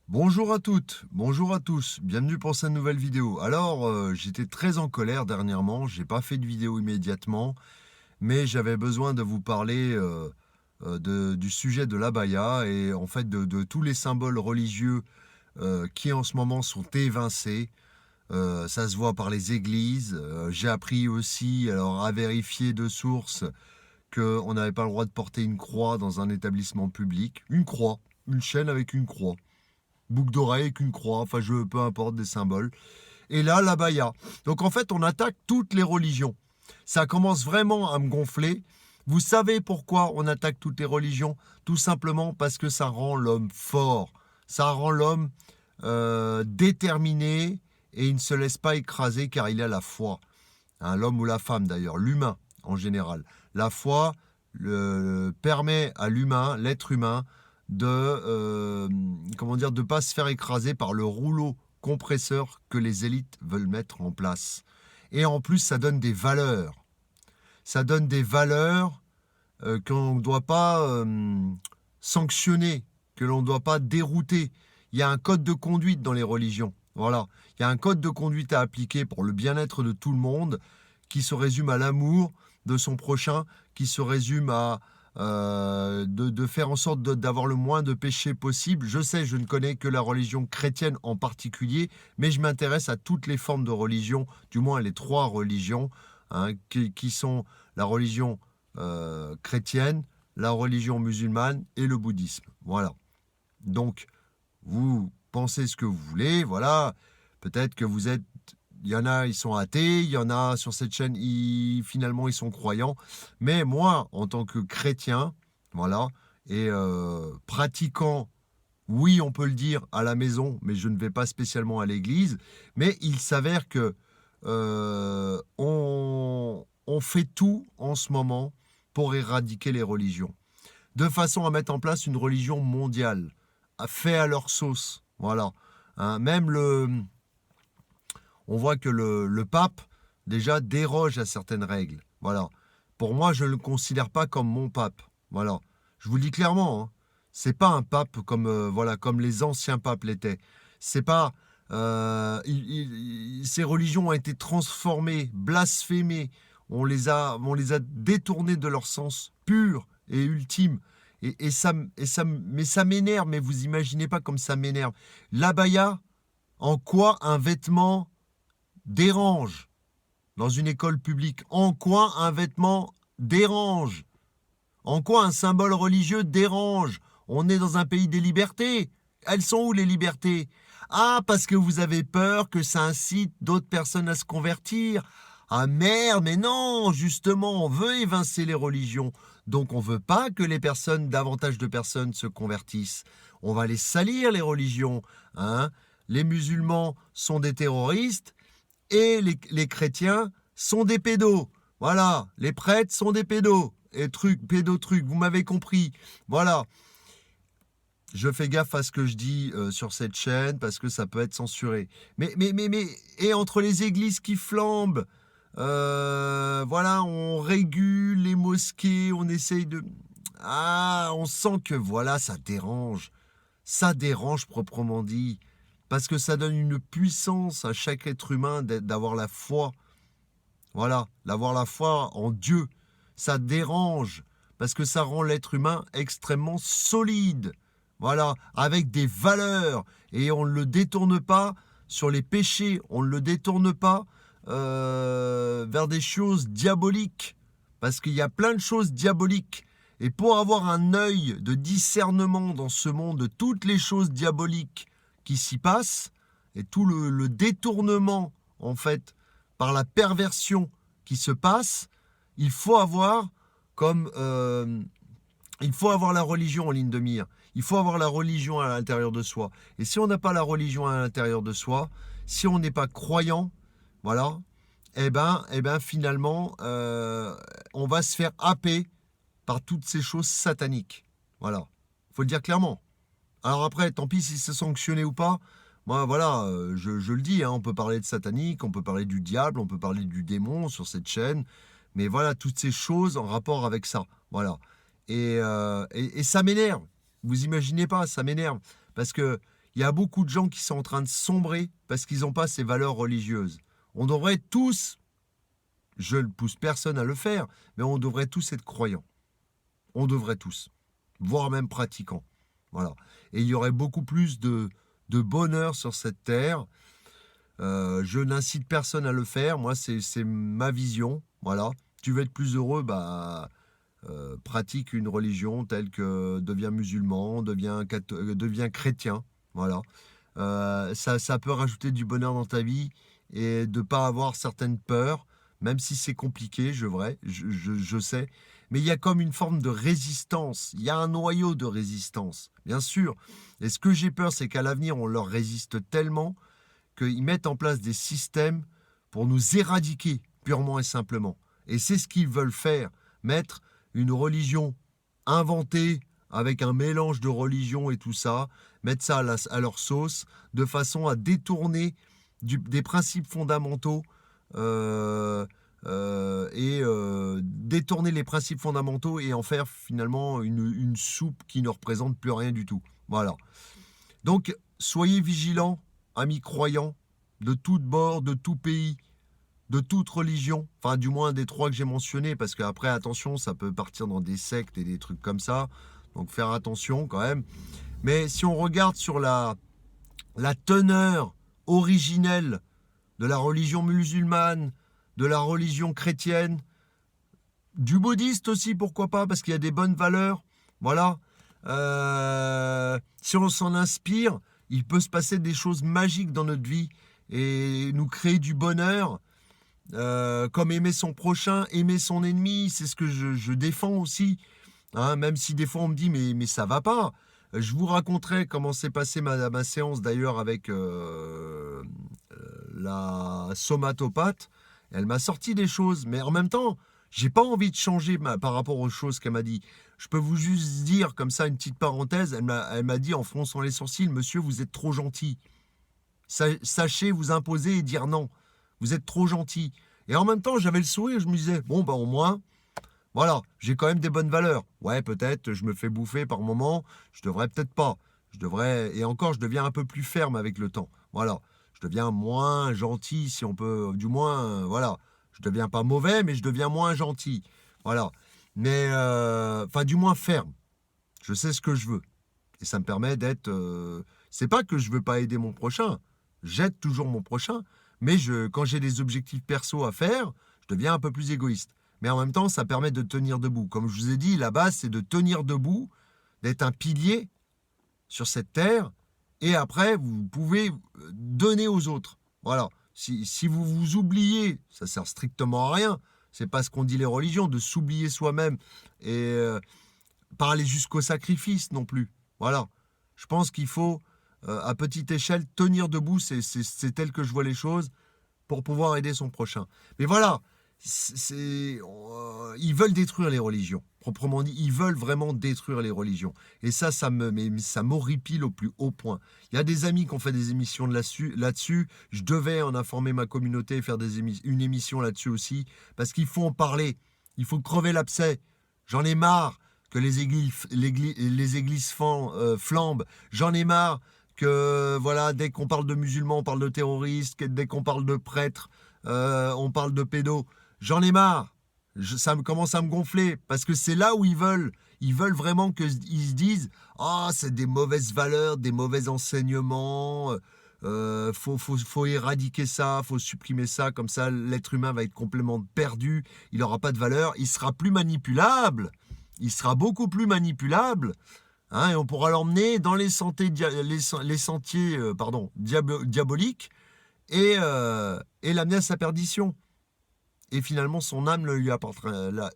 Bonjour à toutes, bonjour à tous, bienvenue pour cette nouvelle vidéo. Alors, j'étais très en colère dernièrement, j'ai pas fait de vidéo immédiatement, mais j'avais besoin de vous parler du sujet de l'abaya et en fait de tous les symboles religieux qui en ce moment sont évincés. Ça se voit par les églises. J'ai appris aussi, alors à vérifier de sources, qu'on n'avait pas le droit de porter une croix dans un établissement public. Une croix, une chaîne avec une croix, boucle d'oreille avec une croix, enfin peu importe, des symboles. Et là, l'abaya. Donc en fait, on attaque toutes les religions. Ça commence vraiment à me gonfler. Vous savez pourquoi on attaque toutes les religions? Tout simplement parce que ça rend l'homme fort. Ça rend l'homme déterminé et il ne se laisse pas écraser car il a la foi. Hein, l'homme ou la femme d'ailleurs, l'humain en général. La foi permet à l'humain, l'être humain, de pas se faire écraser par le rouleau compresseur que les élites veulent mettre en place. Et en plus, ça donne des valeurs. Ça donne des valeurs qu'on ne doit pas sanctionner, que l'on ne doit pas dérouter. Il y a un code de conduite dans les religions. Voilà. Il y a un code de conduite à appliquer pour le bien-être de tout le monde qui se résume à l'amour de son prochain, qui se résume à de faire en sorte d'avoir le moins de péchés possible. Je sais, je ne connais que la religion chrétienne en particulier, mais je m'intéresse à toutes les formes de religion, du moins les trois religions, hein, qui sont la religion chrétienne, la religion musulmane et le bouddhisme. Voilà. Donc, vous pensez ce que vous voulez, voilà. Peut-être que vous êtes... Il y en a, ils sont athées, il y en a sur cette chaîne, finalement, ils sont croyants. Mais moi, en tant que chrétien, voilà, et pratiquant, oui, on peut le dire, à la maison, mais je ne vais pas spécialement à l'église, mais il s'avère que on fait tout en ce moment pour éradiquer les religions, de façon à mettre en place une religion mondiale, fait à leur sauce, voilà. Hein, on voit que le pape, déjà, déroge à certaines règles. Voilà. Pour moi, je ne le considère pas comme mon pape. Voilà. Je vous le dis clairement, hein. C'est pas un pape comme, voilà, comme les anciens papes l'étaient. C'est pas. Ces religions ont été transformées, blasphémées. On les a détournées de leur sens pur et ultime. Mais ça m'énerve, mais vous imaginez pas comme ça m'énerve. L'abaya, en quoi un vêtement dérange dans une école publique? En quoi un vêtement dérange? En quoi un symbole religieux dérange? On est dans un pays des libertés. Elles sont où les libertés? Ah, parce que vous avez peur que ça incite d'autres personnes à se convertir. Ah merde, mais non, justement, on veut évincer les religions. Donc on veut pas que davantage de personnes se convertissent. On va les salir, les religions. Hein. Les musulmans sont des terroristes et les chrétiens sont des pédos. Voilà, les prêtres sont des pédos. Et pédotrucs, vous m'avez compris. Voilà. Je fais gaffe à ce que je dis sur cette chaîne parce que ça peut être censuré. Et entre les églises qui flambent, voilà, on régule les mosquées, on essaye de... Ah, on sent que voilà, ça dérange. Ça dérange proprement dit. Parce que ça donne une puissance à chaque être humain d'avoir la foi. Voilà, d'avoir la foi en Dieu. Ça dérange. Parce que ça rend l'être humain extrêmement solide. Voilà, avec des valeurs. Et on ne le détourne pas sur les péchés. On ne le détourne pas vers des choses diaboliques. Parce qu'il y a plein de choses diaboliques. Et pour avoir un œil de discernement dans ce monde de toutes les choses diaboliques qui s'y passent, et tout le détournement, en fait, par la perversion qui se passe, il faut avoir comme... il faut avoir la religion en ligne de mire. Il faut avoir la religion à l'intérieur de soi. Et si on n'a pas la religion à l'intérieur de soi, si on n'est pas croyant, voilà, finalement, on va se faire happer par toutes ces choses sataniques. Voilà. Faut le dire clairement. Alors après, tant pis si c'est sanctionné ou pas. Moi, voilà, je le dis, hein, on peut parler de satanique, on peut parler du diable, on peut parler du démon sur cette chaîne. Mais voilà, toutes ces choses en rapport avec ça. Voilà. Et ça m'énerve. Vous imaginez pas, ça m'énerve. Parce que il y a beaucoup de gens qui sont en train de sombrer parce qu'ils n'ont pas ces valeurs religieuses. On devrait tous, je ne pousse personne à le faire, mais on devrait tous être croyants. On devrait tous, voire même pratiquants. Voilà. Et il y aurait beaucoup plus de bonheur sur cette terre. Je n'incite personne à le faire. Moi, c'est ma vision. Voilà. Tu veux être plus heureux, pratique une religion telle que deviens musulman, deviens chrétien. Voilà. Ça peut rajouter du bonheur dans ta vie et de ne pas avoir certaines peurs, même si c'est compliqué, je sais. Mais il y a comme une forme de résistance. Il y a un noyau de résistance, bien sûr. Et ce que j'ai peur, c'est qu'à l'avenir, on leur résiste tellement qu'ils mettent en place des systèmes pour nous éradiquer, purement et simplement. Et c'est ce qu'ils veulent faire, mettre une religion inventée avec un mélange de religions et tout ça, mettre ça à leur sauce, de façon à détourner des principes fondamentaux détourner les principes fondamentaux et en faire finalement une soupe qui ne représente plus rien du tout. Voilà. Donc, soyez vigilants, amis croyants, de tout bord, de tout pays, de toute religion, enfin du moins des 3 que j'ai mentionnés, parce qu'après, attention, ça peut partir dans des sectes et des trucs comme ça, donc faire attention quand même. Mais si on regarde sur la teneur originelle de la religion musulmane, de la religion chrétienne, du bouddhiste aussi, pourquoi pas, parce qu'il y a des bonnes valeurs, voilà. Si on s'en inspire, il peut se passer des choses magiques dans notre vie et nous créer du bonheur, comme aimer son prochain, aimer son ennemi, c'est ce que je défends aussi, hein, même si des fois on me dit mais ça va pas. Je vous raconterai comment s'est passée ma séance d'ailleurs avec la somatopathe. Elle m'a sorti des choses, mais en même temps, j'ai pas envie de changer par rapport aux choses qu'elle m'a dit. Je peux vous juste dire comme ça une petite parenthèse. Elle m'a dit en fronçant les sourcils, monsieur, vous êtes trop gentil. Sachez vous imposer et dire non. Vous êtes trop gentil. Et en même temps, j'avais le sourire. Je me disais bon au moins, voilà, j'ai quand même des bonnes valeurs. Ouais, peut-être je me fais bouffer par moment. Je devrais peut-être pas. Et encore, je deviens un peu plus ferme avec le temps. Voilà. Je deviens moins gentil, si on peut, du moins, voilà. Je deviens pas mauvais, mais je deviens moins gentil. Voilà. Mais, du moins ferme. Je sais ce que je veux. Et ça me permet d'être... c'est pas que je veux pas aider mon prochain. J'aide toujours mon prochain. Mais quand j'ai des objectifs perso à faire, je deviens un peu plus égoïste. Mais en même temps, ça permet de tenir debout. Comme je vous ai dit, la base, c'est de tenir debout, d'être un pilier sur cette terre. Et après, vous pouvez donner aux autres. Voilà. Si vous vous oubliez, ça sert strictement à rien. C'est pas ce qu'on dit les religions, de s'oublier soi-même et pas aller jusqu'au sacrifice non plus. Voilà. Je pense qu'il faut, à petite échelle, tenir debout. C'est tel que je vois les choses pour pouvoir aider son prochain. Mais voilà. Ils veulent détruire les religions, proprement dit, ils veulent vraiment détruire les religions. Et ça m'horripile au plus haut point. Il y a des amis qui ont fait des émissions là-dessus. Je devais en informer ma communauté et faire une émission là-dessus aussi, parce qu'il faut en parler. Il faut crever l'abcès. J'en ai marre que les églises flambent. J'en ai marre que, voilà, dès qu'on parle de musulmans, on parle de terroristes, dès qu'on parle de prêtres, on parle de pédos. J'en ai marre. Ça commence à me gonfler parce que c'est là où ils veulent. Ils veulent vraiment qu'ils se disent « Ah, c'est des mauvaises valeurs, des mauvais enseignements. Faut éradiquer ça, faut supprimer ça. Comme ça, l'être humain va être complètement perdu. Il n'aura pas de valeur. Il sera plus manipulable. Il sera beaucoup plus manipulable. Hein, et on pourra l'emmener dans les sentiers diaboliques et l'amener à sa perdition. Et finalement, son âme ne lui appartiendra,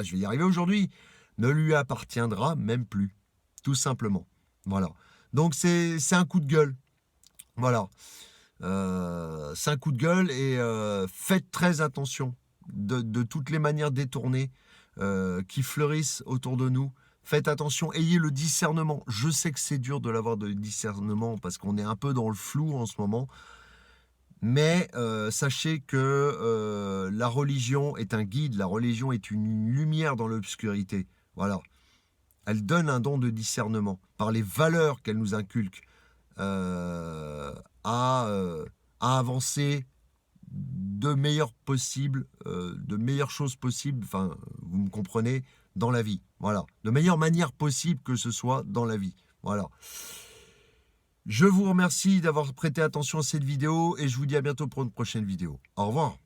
je vais y arriver aujourd'hui, ne lui appartiendra même plus, tout simplement. Voilà. Donc c'est un coup de gueule. Voilà. C'est un coup de gueule et faites très attention de toutes les manières détournées qui fleurissent autour de nous. Faites attention, ayez le discernement. Je sais que c'est dur de l'avoir de discernement parce qu'on est un peu dans le flou en ce moment. Mais sachez que la religion est un guide, la religion est une lumière dans l'obscurité. Voilà. Elle donne un don de discernement par les valeurs qu'elle nous inculque. à avancer de meilleures choses possibles, enfin, vous me comprenez, dans la vie. Voilà, de meilleure manière possible que ce soit dans la vie. Voilà. Je vous remercie d'avoir prêté attention à cette vidéo et je vous dis à bientôt pour une prochaine vidéo. Au revoir.